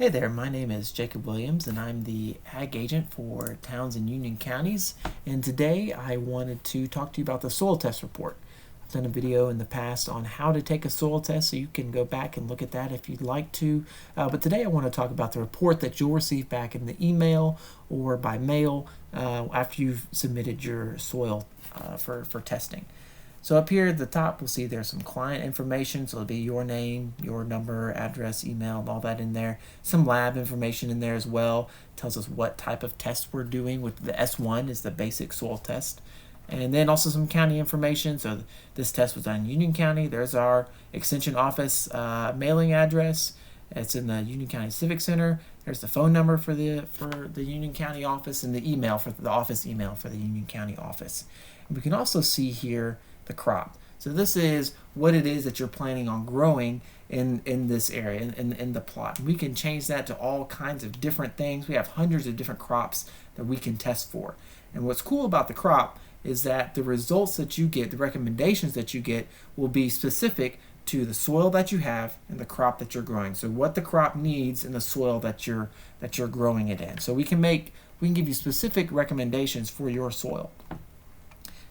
Hey there, my name is Jacob Williams and I'm the Ag Agent for Towns and Union Counties, and today I wanted to talk to you about the soil test report. I've done a video in the past on how to take a soil test, so you can go back and look at that if you'd like to, but today I want to talk about the report that you'll receive back in the email or by mail after you've submitted your soil for testing. So up here at the top, we'll see there's some client information. So it'll be your name, your number, address, email, all that in there. Some lab information in there as well. It tells us what type of test we're doing. With the S1 is the basic soil test. And then also some county information. So this test was done in Union County. There's our extension office mailing address. It's in the Union County Civic Center. There's the phone number for the Union County office, and the email for the office email for the Union County office. And we can also see here the crop. So this is what it is that you're planning on growing in this area, in the plot. We can change that to all kinds of different things. We have hundreds of different crops that we can test for. And what's cool about the crop is that the results that you get, the recommendations that you get, will be specific to the soil that you have and the crop that you're growing. So what the crop needs in the soil that you're growing it in. So we can give you specific recommendations for your soil.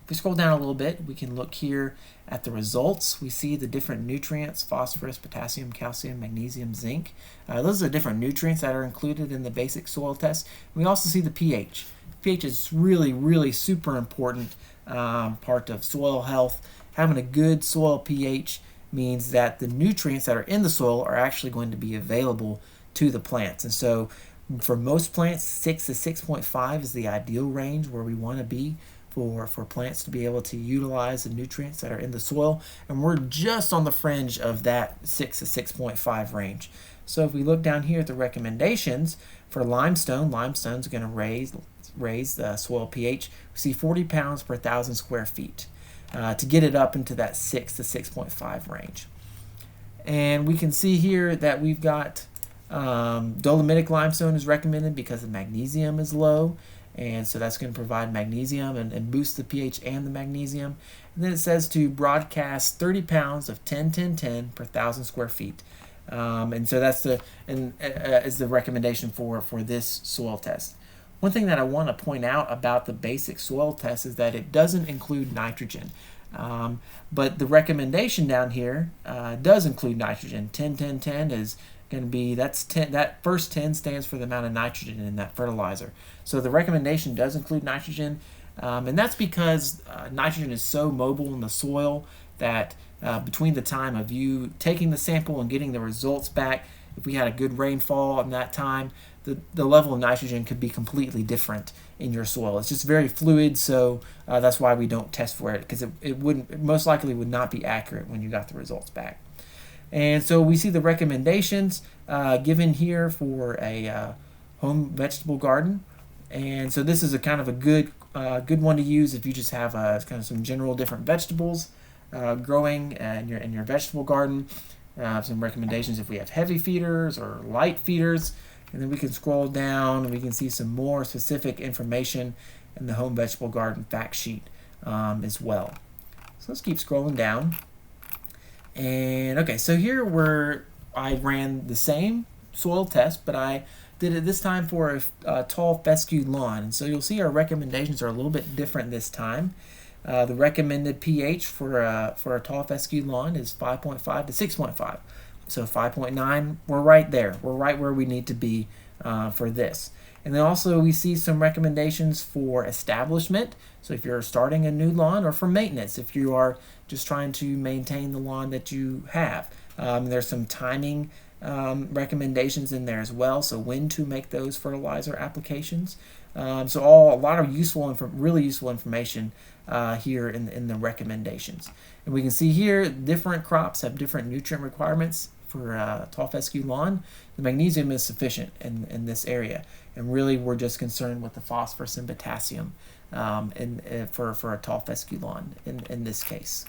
If we scroll down a little bit, we can look here at the results. We see the different nutrients: phosphorus, potassium, calcium, magnesium, zinc. Those are the different nutrients that are included in the basic soil test. We also see the pH. pH is really super important part of soil health. Having a good soil pH means that the nutrients that are in the soil are actually going to be available to the plants. And so for most plants, 6 to 6.5 is the ideal range where we want to be for plants to be able to utilize the nutrients that are in the soil, and we're just on the fringe of that 6 to 6.5 range. So if we look down here at the recommendations for limestone's going to raise the soil pH. We see 40 pounds per 1,000 square feet to get it up into that 6 to 6.5 range. And we can see here that we've got dolomitic limestone is recommended because the magnesium is low. And so that's going to provide magnesium and boost the pH and the magnesium. And then it says to broadcast 30 pounds of 10-10-10 per 1,000 square feet. And so that's is the recommendation for this soil test. One thing that I want to point out about the basic soil test is that it doesn't include nitrogen. But the recommendation down here does include nitrogen. 10-10-10 is going to be, that first 10 stands for the amount of nitrogen in that fertilizer. So the recommendation does include nitrogen, and that's because nitrogen is so mobile in the soil that between the time of you taking the sample and getting the results back, if we had a good rainfall in that time, the level of nitrogen could be completely different in your soil. It's just very fluid, so that's why we don't test for it, because it most likely would not be accurate when you got the results back. And so we see the recommendations given here for a home vegetable garden. And so this is a kind of a good one to use if you just have kind of some general different vegetables growing in your vegetable garden. Some recommendations if we have heavy feeders or light feeders. And then we can scroll down and we can see some more specific information in the home vegetable garden fact sheet as well. So let's keep scrolling down. And okay, so here I ran the same soil test, but I did it this time for a tall fescue lawn. And so you'll see our recommendations are a little bit different this time. The recommended pH for a tall fescue lawn is 5.5 to 6.5. So 5.9, we're right there. We're right where we need to be for this. And then also we see some recommendations for establishment. So if you're starting a new lawn, or for maintenance, if you are just trying to maintain the lawn that you have. There's some timing recommendations in there as well. So when to make those fertilizer applications. So a lot of really useful information here in the recommendations. And we can see here different crops have different nutrient requirements. For tall fescue lawn, the magnesium is sufficient in this area, and really we're just concerned with the phosphorus and potassium for a tall fescue lawn in this case.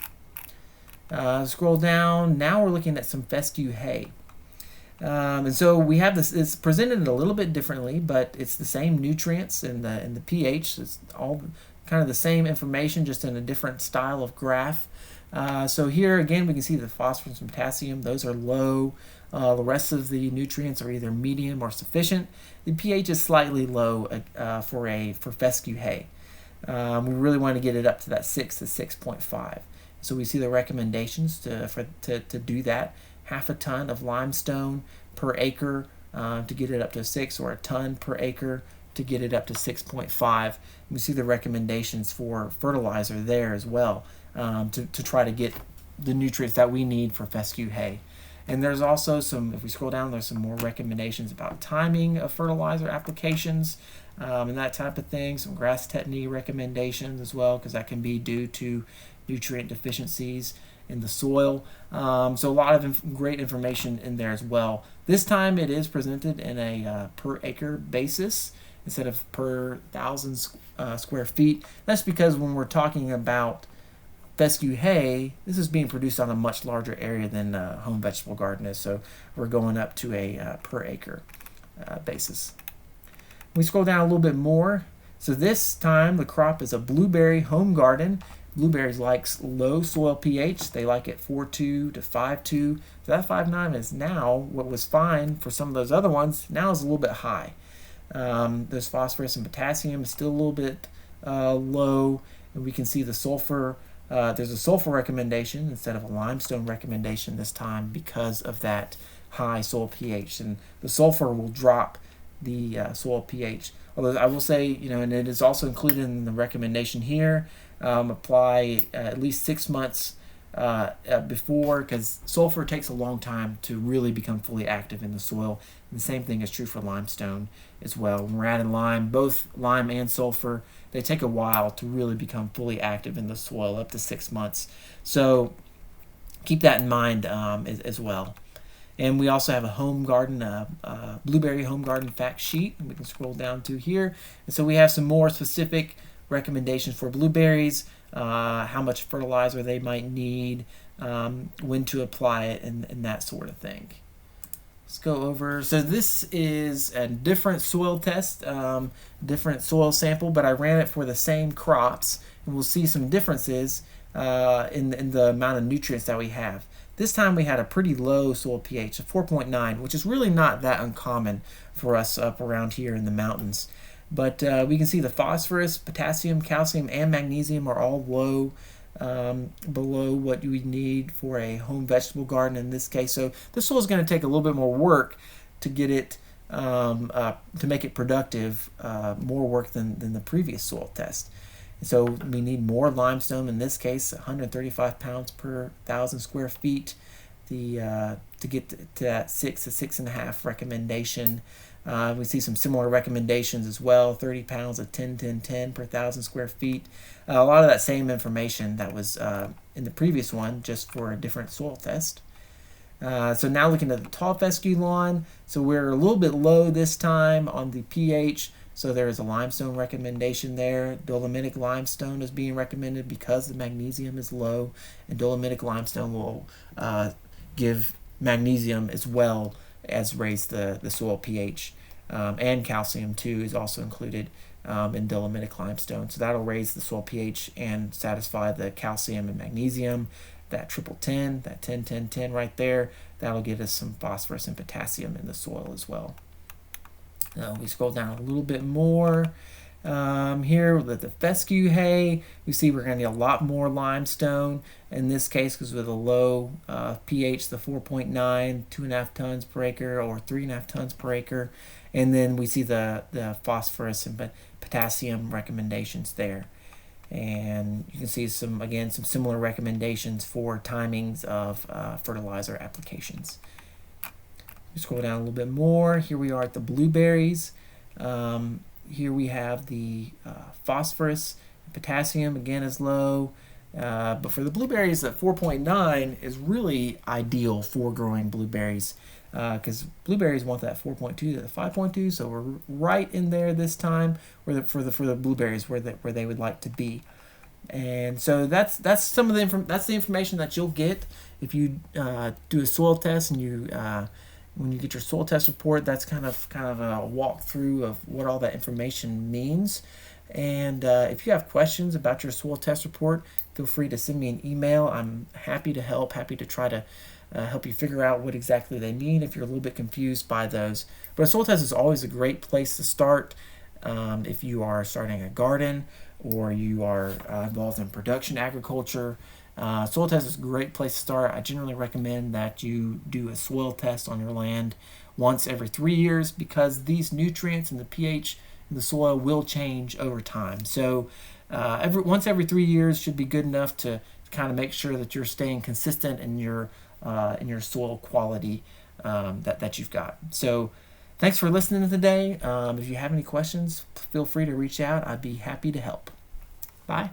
Scroll down. Now we're looking at some fescue hay. And so we have this. It's presented a little bit differently, but it's the same nutrients and the pH. It's all kind of the same information, just in a different style of graph. So here again, we can see the phosphorus and potassium, those are low. The rest of the nutrients are either medium or sufficient. The pH is slightly low for fescue hay. We really want to get it up to that 6 to 6.5. So we see the recommendations to do that. Half a ton of limestone per acre to get it up to 6, or a ton per acre to get it up to 6.5. We see the recommendations for fertilizer there as well, to try to get the nutrients that we need for fescue hay. And there's also some, if we scroll down, there's some more recommendations about timing of fertilizer applications and that type of thing. Some grass tetany recommendations as well, because that can be due to nutrient deficiencies in the soil. So a lot of great information in there as well. This time it is presented in a per acre basis instead of per 1,000 square feet. That's because when we're talking about fescue hay, this is being produced on a much larger area than home vegetable garden is, so we're going up to a per acre basis. We scroll down a little bit more. So this time the crop is a blueberry home garden. Blueberries likes low soil pH. They like it 4.2 to 5.2. So that 5.9 is now what was fine for some of those other ones. Now is a little bit high. There's phosphorus and potassium is still a little bit low, and we can see the sulfur. There's a sulfur recommendation instead of a limestone recommendation this time because of that high soil pH, and the sulfur will drop the soil pH. Although I will say, and it is also included in the recommendation here, apply at least 6 months before, because sulfur takes a long time to really become fully active in the soil. And the same thing is true for limestone as well. When we're adding lime, both lime and sulfur, they take a while to really become fully active in the soil, up to 6 months. So keep that in mind as well. And we also have a home garden, blueberry home garden fact sheet, and we can scroll down to here. And so we have some more specific recommendations for blueberries, how much fertilizer they might need, when to apply it, and that sort of thing. Let's go over. So this is a different soil test, different soil sample, but I ran it for the same crops, and we'll see some differences in the amount of nutrients that we have. This time we had a pretty low soil pH of 4.9, which is really not that uncommon for us up around here in the mountains. But we can see the phosphorus, potassium, calcium, and magnesium are all low, below what you would need for a home vegetable garden in this case. So this soil is going to take a little bit more work to get it, to make it productive, more work than the previous soil test. So we need more limestone in this case, 135 pounds per 1,000 square feet, to get to that 6 to 6.5 recommendation. We see some similar recommendations as well, 30 pounds of 10, 10, 10 per 1,000 square feet. A lot of that same information that was in the previous one, just for a different soil test. So now looking at the tall fescue lawn, so we're a little bit low this time on the pH. So there is a limestone recommendation there. Dolomitic limestone is being recommended because the magnesium is low, and dolomitic limestone will give magnesium as well as raise the soil pH. And calcium too is also included in dolomitic limestone. So that'll raise the soil pH and satisfy the calcium and magnesium. That triple 10, that 10, 10, 10 right there, that'll get us some phosphorus and potassium in the soil as well. We scroll down a little bit more. Here with the fescue hay, we see we're going to need a lot more limestone in this case, because with a low pH, the 4.9, 2.5 tons per acre or 3.5 tons per acre. And then we see the phosphorus and potassium recommendations there. And you can see some similar recommendations for timings of fertilizer applications. Scroll down a little bit more. Here we are at the blueberries. Here we have the phosphorus. Potassium again is low. But for the blueberries, that 4.9 is really ideal for growing blueberries, because blueberries want that 4.2 to the 5.2. So we're right in there this time for the blueberries where they would like to be. And so that's some of the information that you'll get if you do a soil test, and you when you get your soil test report. That's kind of a walkthrough of what all that information means. And if you have questions about your soil test report, feel free to send me an email. I'm happy to help, happy to try to help you figure out what exactly they mean if you're a little bit confused by those. But a soil test is always a great place to start if you are starting a garden or you are involved in production agriculture. Soil test is a great place to start. I generally recommend that you do a soil test on your land once every 3 years because these nutrients and the pH in the soil will change over time. So once every 3 years should be good enough to kind of make sure that you're staying consistent in your soil quality that you've got. So thanks for listening today. If you have any questions, feel free to reach out. I'd be happy to help. Bye.